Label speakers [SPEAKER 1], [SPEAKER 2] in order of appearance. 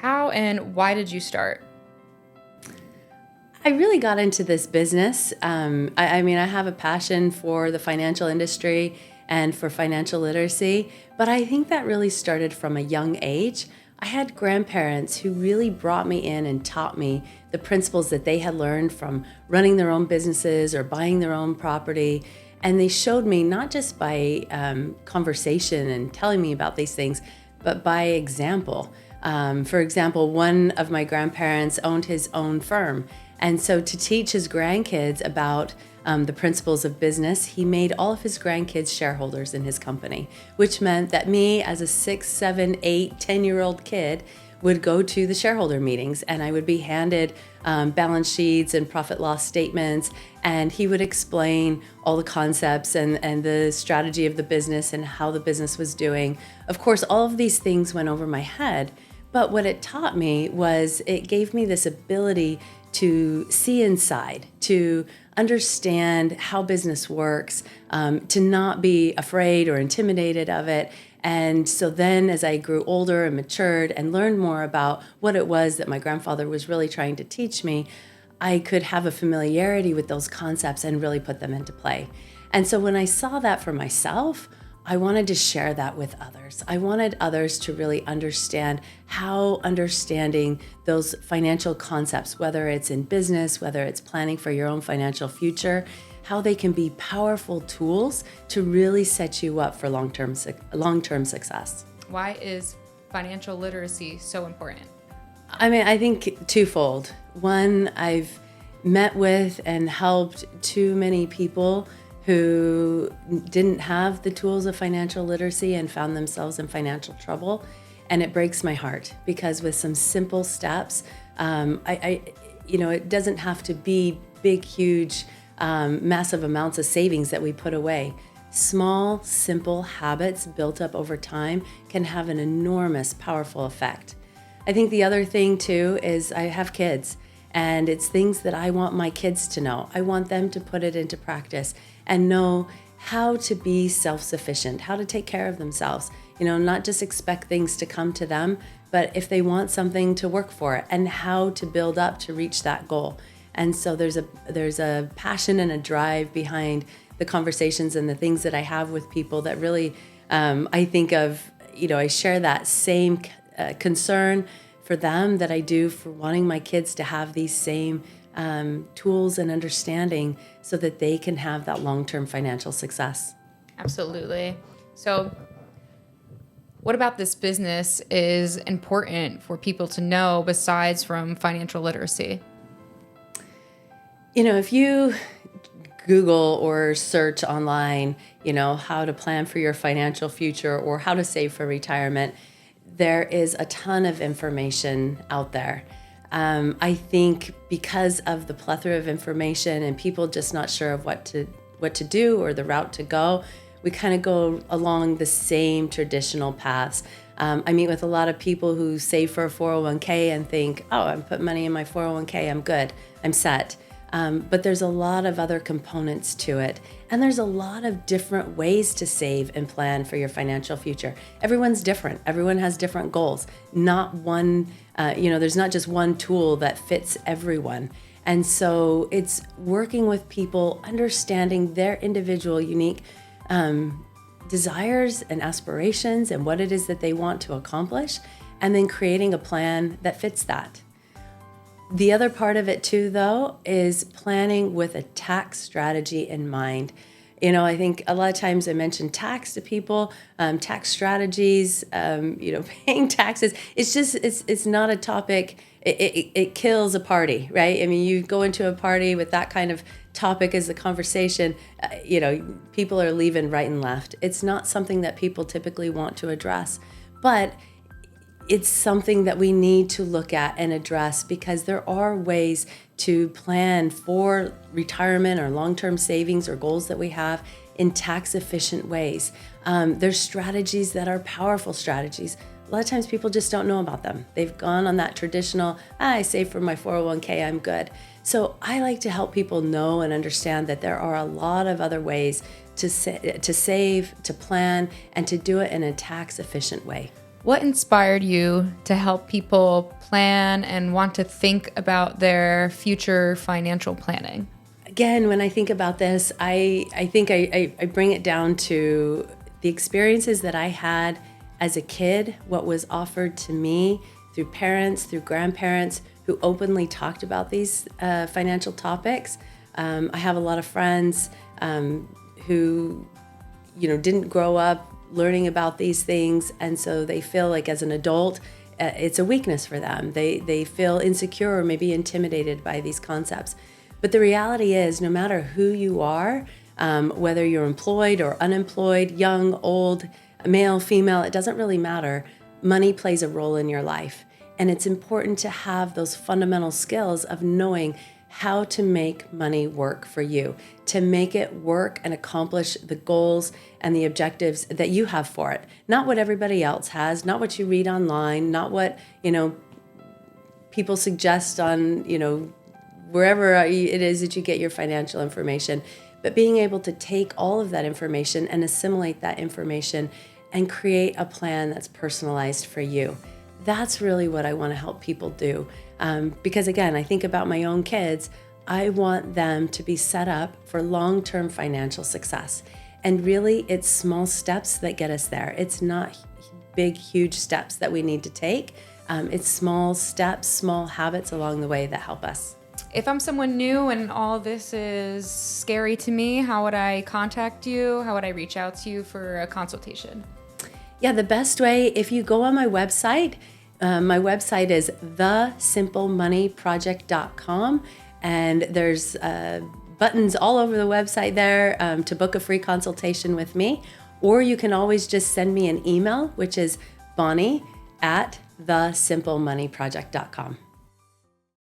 [SPEAKER 1] How and why did you start?
[SPEAKER 2] I really got into this business. I have a passion for the financial industry and for financial literacy, but I think that really started from a young age. I had grandparents who really brought me in and taught me the principles that they had learned from running their own businesses or buying their own property. And they showed me not just by conversation and telling me about these things, but by example. For example, one of my grandparents owned his own firm. And so to teach his grandkids about the principles of business, he made all of his grandkids shareholders in his company, which meant that me as a 6, 7, 8, 10-year-old kid would go to the shareholder meetings and I would be handed balance sheets and profit loss statements, and he would explain all the concepts and the strategy of the business and how the business was doing. Of course, all of these things went over my head, but what it taught me was it gave me this ability to see inside, to understand how business works, to not be afraid or intimidated of it. And so then as I grew older and matured and learned more about what it was that my grandfather was really trying to teach me, I could have a familiarity with those concepts and really put them into play. And so when I saw that for myself, I wanted to share that with others. I wanted others to really understand how understanding those financial concepts, whether it's in business, whether it's planning for your own financial future, how they can be powerful tools to really set you up for long-term success.
[SPEAKER 1] Why is financial literacy so important?
[SPEAKER 2] I think twofold. One, I've met with and helped too many people who didn't have the tools of financial literacy and found themselves in financial trouble. And it breaks my heart because with some simple steps, it doesn't have to be big, huge, massive amounts of savings that we put away. Small, simple habits built up over time can have an enormous, powerful effect. I think the other thing too is I have kids, and it's things that I want my kids to know. I want them to put it into practice and know how to be self-sufficient, how to take care of themselves. Not just expect things to come to them, but if they want something, to work for it and how to build up to reach that goal. And so there's a passion and a drive behind the conversations and the things that I have with people that really I think of, I share that same concern for them that I do for wanting my kids to have these same tools and understanding so that they can have that long-term financial success.
[SPEAKER 1] Absolutely. So what about this business is important for people to know besides from financial literacy?
[SPEAKER 2] If you Google or search online, how to plan for your financial future or how to save for retirement, there is a ton of information out there. I think because of the plethora of information and people just not sure of what to do or the route to go, we kind of go along the same traditional paths. I meet with a lot of people who save for a 401k and think, oh, I'm putting money in my 401k, I'm good, I'm set. But there's a lot of other components to it. And there's a lot of different ways to save and plan for your financial future. Everyone's different. Everyone has different goals. Not one, there's not just one tool that fits everyone. And so it's working with people, understanding their individual unique desires and aspirations and what it is that they want to accomplish, and then creating a plan that fits that. The other part of it too, though, is planning with a tax strategy in mind. I think a lot of times I mention tax to people, tax strategies, paying taxes. It's not a topic. It kills a party, right? I mean, you go into a party with that kind of topic as the conversation, people are leaving right and left. It's not something that people typically want to address, but it's something that we need to look at and address because there are ways to plan for retirement or long-term savings or goals that we have in tax-efficient ways. There's strategies that are powerful strategies. A lot of times people just don't know about them. They've gone on that traditional, I save for my 401k, I'm good. So I like to help people know and understand that there are a lot of other ways to save, to plan, and to do it in a tax-efficient way.
[SPEAKER 1] What inspired you to help people plan and want to think about their future financial planning?
[SPEAKER 2] Again, when I think about this, I think I bring it down to the experiences that I had as a kid, what was offered to me through parents, through grandparents who openly talked about these financial topics. I have a lot of friends who, didn't grow up learning about these things, and so they feel like as an adult, it's a weakness for them. They feel insecure or maybe intimidated by these concepts. But the reality is, no matter who you are, whether you're employed or unemployed, young, old, male, female, it doesn't really matter. Money plays a role in your life. And it's important to have those fundamental skills of knowing how to make money work for you, to make it work and accomplish the goals and the objectives that you have for it. Not what everybody else has, not what you read online, not what, people suggest on, wherever it is that you get your financial information, but being able to take all of that information and assimilate that information and create a plan that's personalized for you. That's really what I want to help people do. Because again, I think about my own kids. I want them to be set up for long-term financial success. And really, it's small steps that get us there. It's not big, huge steps that we need to take. It's small steps, small habits along the way that help us.
[SPEAKER 1] If I'm someone new and all this is scary to me, how would I contact you? How would I reach out to you for a consultation?
[SPEAKER 2] Yeah, the best way, if you go on my website is thesimplemoneyproject.com, and there's buttons all over the website there to book a free consultation with me. Or you can always just send me an email, which is Bonnie@thesimplemoneyproject.com.